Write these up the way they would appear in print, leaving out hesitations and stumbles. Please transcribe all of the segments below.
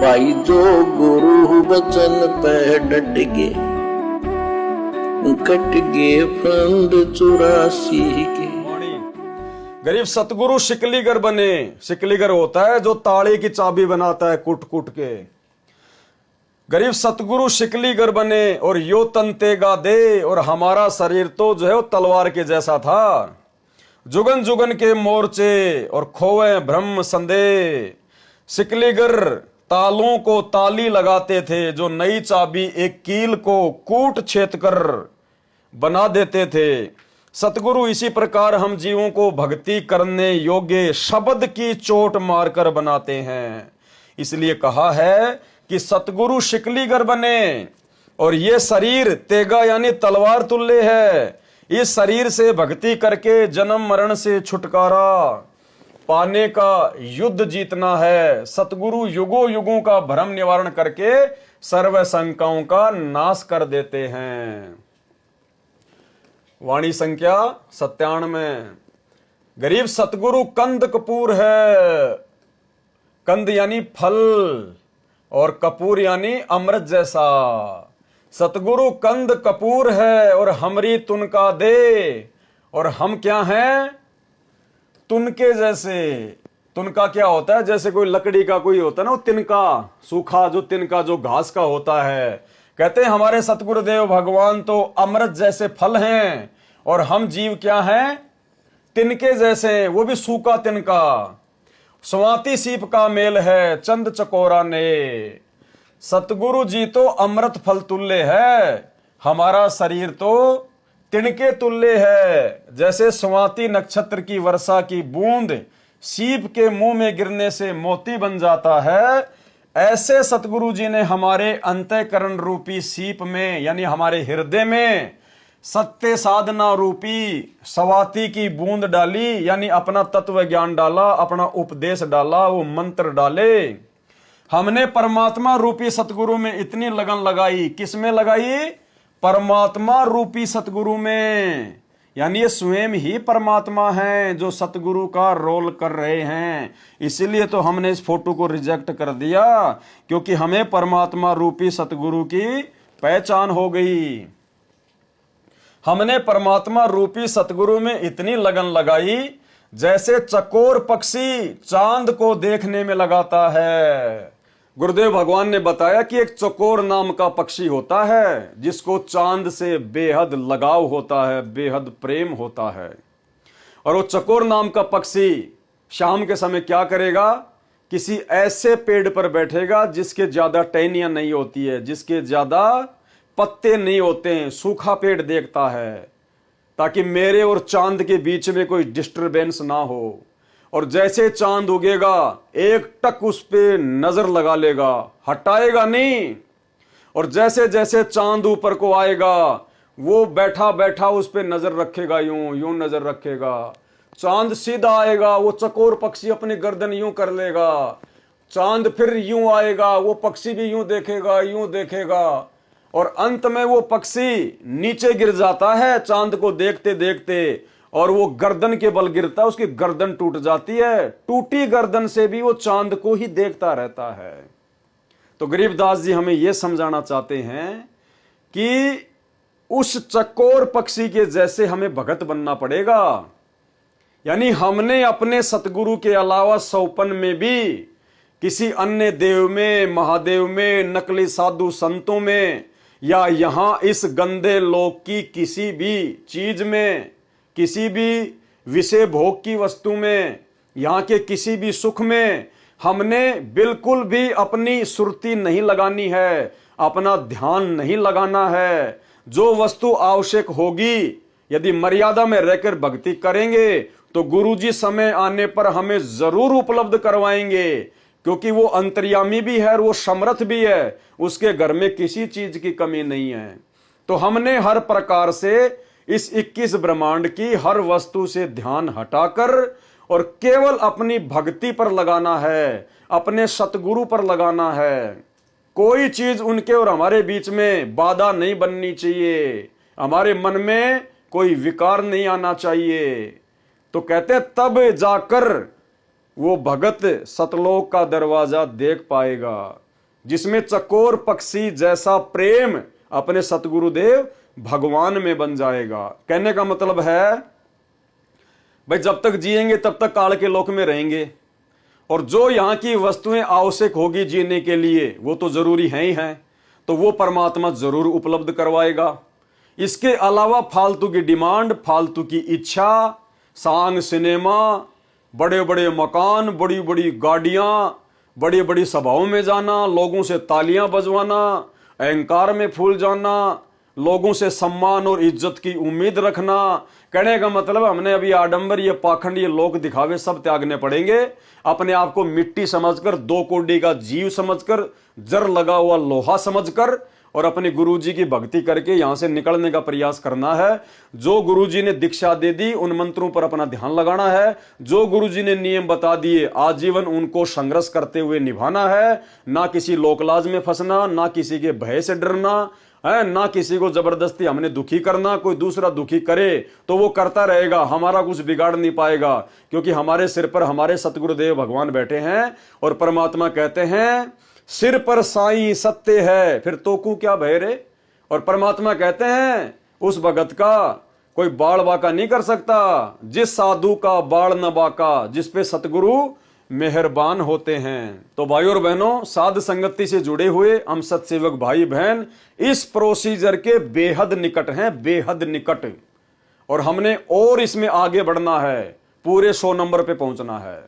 भाई जो गुरु बचन पे डट गे, कट गे फंद 84 के। गरीब सतगुरु शिकलीगर बने। शिकलीगर होता है जो ताले की चाबी बनाता है कूट कूट के। गरीब सतगुरु शिकलीगर बने और यो तंतेगा दे। और हमारा शरीर तो जो है वो तलवार के जैसा था। जुगन जुगन के मोर्चे और खोए ब्रह्म संदेह। शिकलीगर तालों को ताली लगाते थे, जो नई चाबी एक कील को कूट छेद कर बना देते थे। सतगुरु इसी प्रकार हम जीवों को भक्ति करने योग्य शब्द की चोट मारकर बनाते हैं। इसलिए कहा है कि सतगुरु शिकलीगर बने। और ये शरीर तेगा यानी तलवार तुल्य है। इस शरीर से भक्ति करके जन्म मरण से छुटकारा पाने का युद्ध जीतना है। सतगुरु युगों युगों का भ्रम निवारण करके सर्व शंकाओं का नाश कर देते हैं। वाणी संख्या 97। गरीब सतगुरु कंद कपूर है। कंद यानी फल और कपूर यानी अमृत जैसा। सतगुरु कंद कपूर है और हमरी तुनका दे। और हम क्या हैं? तुनके जैसे। तुनका क्या होता है? जैसे कोई लकड़ी का कोई होता है ना, वो तिनका, सूखा जो तिनका जो घास का होता है। कहते हैं हमारे सतगुरुदेव भगवान तो अमृत जैसे फल हैं और हम जीव क्या हैं? तिनके जैसे, वो भी सूखा तिनका। स्वाति सीप का मेल है चंद चकोरा ने। सतगुरु जी तो अमृत फल तुल्य है, हमारा शरीर तो तिनके तुल्य है। जैसे स्वाति नक्षत्र की वर्षा की बूंद सीप के मुंह में गिरने से मोती बन जाता है, ऐसे सतगुरु जी ने हमारे अंतःकरण रूपी सीप में यानी हमारे हृदय में सत्य साधना रूपी स्वाति की बूंद डाली, यानी अपना तत्व ज्ञान डाला, अपना उपदेश डाला, वो मंत्र डाले। हमने परमात्मा रूपी सतगुरु में इतनी लगन लगाई। किस में लगाई? परमात्मा रूपी सतगुरु में। यानी ये स्वयं ही परमात्मा है जो सतगुरु का रोल कर रहे हैं। इसीलिए तो हमने इस फोटो को रिजेक्ट कर दिया, क्योंकि हमें परमात्मा रूपी सतगुरु की पहचान हो गई। हमने परमात्मा रूपी सतगुरु में इतनी लगन लगाई जैसे चकोर पक्षी चांद को देखने में लगाता है। गुरुदेव भगवान ने बताया कि एक चकोर नाम का पक्षी होता है जिसको चांद से बेहद लगाव होता है, बेहद प्रेम होता है। और वो चकोर नाम का पक्षी शाम के समय क्या करेगा? किसी ऐसे पेड़ पर बैठेगा जिसके ज्यादा टहनियां नहीं होती है, जिसके ज्यादा पत्ते नहीं होते हैं, सूखा पेड़ देखता है, ताकि मेरे और चांद के बीच में कोई डिस्टरबेंस ना हो। और जैसे चांद उगेगा एक टक उस पे नजर लगा लेगा, हटाएगा नहीं। और जैसे जैसे चांद ऊपर को आएगा वो बैठा बैठा उस पे नजर रखेगा, यूं यूं नजर रखेगा। चांद सीधा आएगा, वो चकोर पक्षी अपनी गर्दन यूं कर लेगा। चांद फिर यूं आएगा, वो पक्षी भी यूं देखेगा, यूं देखेगा। और अंत में वो पक्षी नीचे गिर जाता है चांद को देखते देखते, और वो गर्दन के बल गिरता है, उसकी गर्दन टूट जाती है। टूटी गर्दन से भी वो चांद को ही देखता रहता है। तो गरीबदास जी हमें यह समझाना चाहते हैं कि उस चकोर पक्षी के जैसे हमें भगत बनना पड़ेगा। यानी हमने अपने सतगुरु के अलावा सौपन में भी किसी अन्य देव में, महादेव में, नकली साधु संतों में, या यहां इस गंदे लोक की किसी भी चीज में, किसी भी विषय भोग की वस्तु में, यहां के किसी भी सुख में हमने बिल्कुल भी अपनी सुरती नहीं लगानी है, अपना ध्यान नहीं लगाना है। जो वस्तु आवश्यक होगी, यदि मर्यादा में रहकर भक्ति करेंगे तो गुरुजी समय आने पर हमें जरूर उपलब्ध करवाएंगे, क्योंकि वो अंतर्यामी भी है और वो समर्थ भी है। उसके घर में किसी चीज की कमी नहीं है। तो हमने हर प्रकार से इस 21 ब्रह्मांड की हर वस्तु से ध्यान हटाकर और केवल अपनी भक्ति पर लगाना है, अपने सतगुरु पर लगाना है। कोई चीज उनके और हमारे बीच में बाधा नहीं बननी चाहिए, हमारे मन में कोई विकार नहीं आना चाहिए। तो कहते तब जाकर वो भगत सतलोक का दरवाजा देख पाएगा। जिसमें चकोर पक्षी जैसा प्रेम अपने सतगुरुदेव भगवान में बन जाएगा। कहने का मतलब है भाई जब तक जिएंगे तब तक काल के लोक में रहेंगे, और जो यहां की वस्तुएं आवश्यक होगी जीने के लिए वो तो जरूरी है ही हैं, तो वो परमात्मा जरूर उपलब्ध करवाएगा। इसके अलावा फालतू की डिमांड, फालतू की इच्छा, सांग सिनेमा, बड़े बड़े मकान, बड़ी बड़ी गाड़ियां, बड़ी बड़ी सभाओं में जाना, लोगों से तालियां बजवाना, अहंकार में फूल जाना, लोगों से सम्मान और इज्जत की उम्मीद रखना। कहने का मतलब हमने अभी आडंबर, ये पाखंड, ये लोक दिखावे सब त्यागने पड़ेंगे। अपने आप को मिट्टी समझकर, दो कोडी का जीव समझकर, जर लगा हुआ लोहा समझकर और अपने गुरुजी की भक्ति करके यहां से निकलने का प्रयास करना है। जो गुरुजी ने दीक्षा दे दी उन मंत्रों पर अपना ध्यान लगाना है। जो गुरुजी ने नियम बता दिए आजीवन उनको संघर्ष करते हुए निभाना है। ना किसी लोकलाज में फंसना, ना किसी के भय से डरना है, ना किसी को जबरदस्ती हमने दुखी करना। कोई दूसरा दुखी करे तो वो करता रहेगा, हमारा कुछ बिगाड़ नहीं पाएगा, क्योंकि हमारे सिर पर हमारे सतगुरुदेव भगवान बैठे हैं। और परमात्मा कहते हैं सिर पर साईं सत्य है, फिर तो को क्या भय रे। और परमात्मा कहते हैं उस भगत का कोई बाल बाका नहीं कर सकता, जिस साधु का बाल न बाका, जिस पे सतगुरु मेहरबान होते हैं। तो भाई और बहनों, साध संगति से जुड़े हुए हम सत्सेवक भाई बहन इस प्रोसीजर के बेहद निकट हैं, बेहद निकट। और हमने और इसमें आगे बढ़ना है, पूरे 100 नंबर पे पहुंचना है।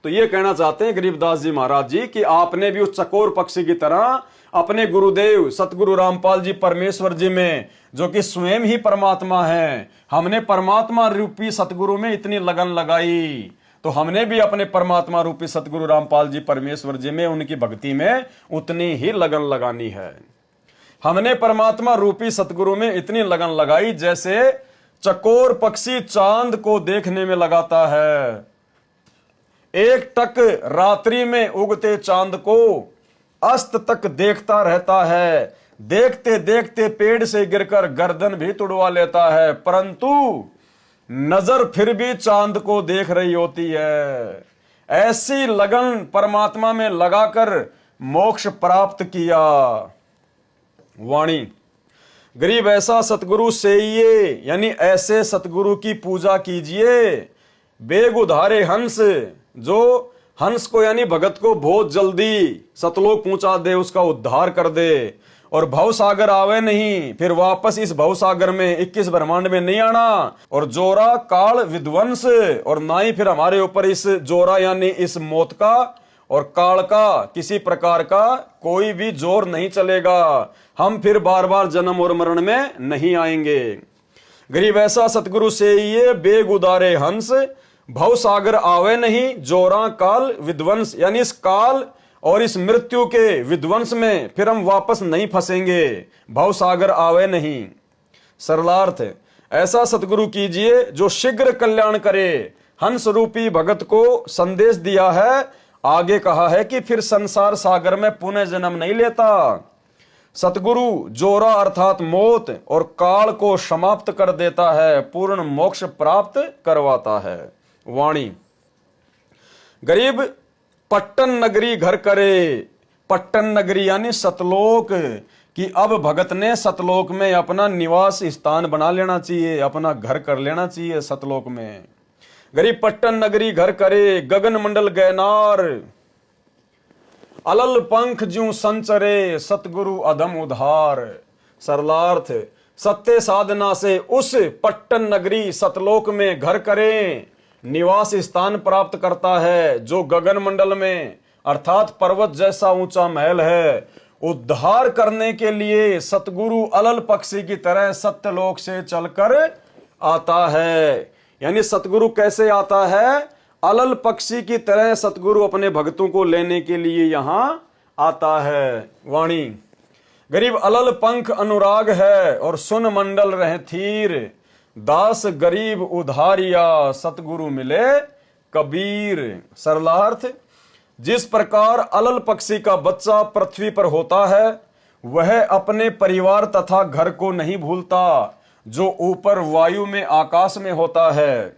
तो ये कहना चाहते हैं गरीबदास जी महाराज जी कि आपने भी उस चकोर पक्षी की तरह अपने गुरुदेव सतगुरु रामपाल जी परमेश्वर जी में, जो कि स्वयं ही परमात्मा है, हमने परमात्मा रूपी सतगुरु में इतनी लगन लगाई, तो हमने भी अपने परमात्मा रूपी सतगुरु रामपाल जी परमेश्वर जी में, उनकी भक्ति में उतनी ही लगन लगानी है। हमने परमात्मा रूपी सतगुरु में इतनी लगन लगाई जैसे चकोर पक्षी चांद को देखने में लगाता है। एक टक रात्रि में उगते चांद को अस्त तक देखता रहता है, देखते देखते पेड़ से गिरकर गर्दन भी तुड़वा लेता है, परंतु नजर फिर भी चांद को देख रही होती है। ऐसी लगन परमात्मा में लगाकर मोक्ष प्राप्त किया। वाणी गरीब ऐसा सतगुरु सेइये, यानी ऐसे सतगुरु की पूजा कीजिए। बेग उधारे हंस, जो हंस को यानी भगत को बहुत जल्दी सतलोक पहुंचा दे, उसका उद्धार कर दे। और भव सागर आवे नहीं, फिर वापस इस भव सागर में 21 ब्रह्मांड में नहीं आना। और जोरा काल विध्वंस, और ना ही फिर हमारे ऊपर इस जोरा यानी इस मौत का और काल का किसी प्रकार का कोई भी जोर नहीं चलेगा। हम फिर बार बार जन्म और मरण में नहीं आएंगे। गरीब ऐसा सतगुरु से ये बेग उदारे हंस, भव सागर आवे नहीं, जोरा काल विध्वंस, यानी इस काल और इस मृत्यु के विध्वंस में फिर हम वापस नहीं फंसेंगे। भव सागर आवे नहीं। सरलार्थ ऐसा सतगुरु कीजिए जो शीघ्र कल्याण करे। हंस रूपी भगत को संदेश दिया है, आगे कहा है कि फिर संसार सागर में पुनः जन्म नहीं लेता। सतगुरु जोरा अर्थात मौत और काल को समाप्त कर देता है, पूर्ण मोक्ष प्राप्त करवाता है। वाणी गरीब पट्टन नगरी घर करे। पट्टन नगरी यानी सतलोक, कि अब भगत ने सतलोक में अपना निवास स्थान बना लेना चाहिए, अपना घर कर लेना चाहिए सतलोक में। गरीब पट्टन नगरी घर करे, गगन मंडल गैनार, अलल पंख ज्यों संचरे, सतगुरु अधम उधार। सरलार्थ सत्य साधना से उस पट्टन नगरी सतलोक में घर करें, निवास स्थान प्राप्त करता है, जो गगन मंडल में अर्थात पर्वत जैसा ऊंचा महल है। उद्धार करने के लिए सतगुरु अलल पक्षी की तरह सत्यलोक से चलकर आता है। यानी सतगुरु कैसे आता है? अलल पक्षी की तरह सतगुरु अपने भक्तों को लेने के लिए यहां आता है। वाणी गरीब अलल पंख अनुराग है और सुन मंडल रहे थीर, दास गरीब उधारिया सतगुरु मिले कबीर। सरलार्थ जिस प्रकार अलल पक्षी का बच्चा पृथ्वी पर होता है, वह अपने परिवार तथा घर को नहीं भूलता, जो ऊपर वायु में आकाश में होता है।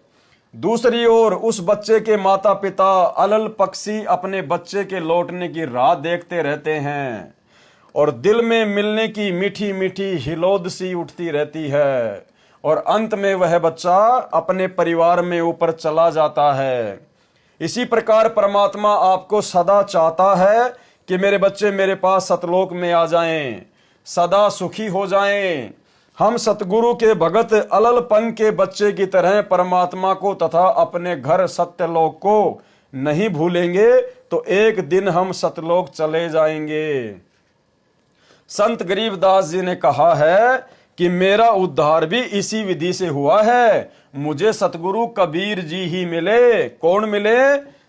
दूसरी ओर उस बच्चे के माता पिता अलल पक्षी अपने बच्चे के लौटने की राह देखते रहते हैं और दिल में मिलने की मीठी मीठी हिलोद सी उठती रहती है और अंत में वह बच्चा अपने परिवार में ऊपर चला जाता है। इसी प्रकार परमात्मा आपको सदा चाहता है कि मेरे बच्चे मेरे पास सतलोक में आ जाएं, सदा सुखी हो जाएं। हम सतगुरु के भगत अललपन के बच्चे की तरह परमात्मा को तथा अपने घर सत्यलोक को नहीं भूलेंगे तो एक दिन हम सतलोक चले जाएंगे। संत गरीबदास जी ने कहा है कि मेरा उद्धार भी इसी विधि से हुआ है। मुझे सतगुरु कबीर जी ही मिले। कौन मिले?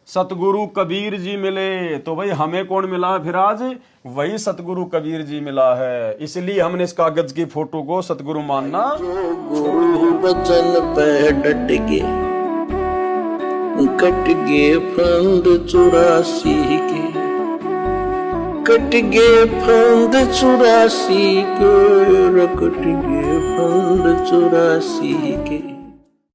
सतगुरु कबीर जी मिले। तो भाई हमें कौन मिला फिर आज? वही सतगुरु कबीर जी मिला है। इसलिए हमने इस कागज की फोटो को सतगुरु मानना। जो गुरु बचन पे डट गए, कट गए फंद 84 के, कट गए फंद 84 के, कट गए फंद 84 के।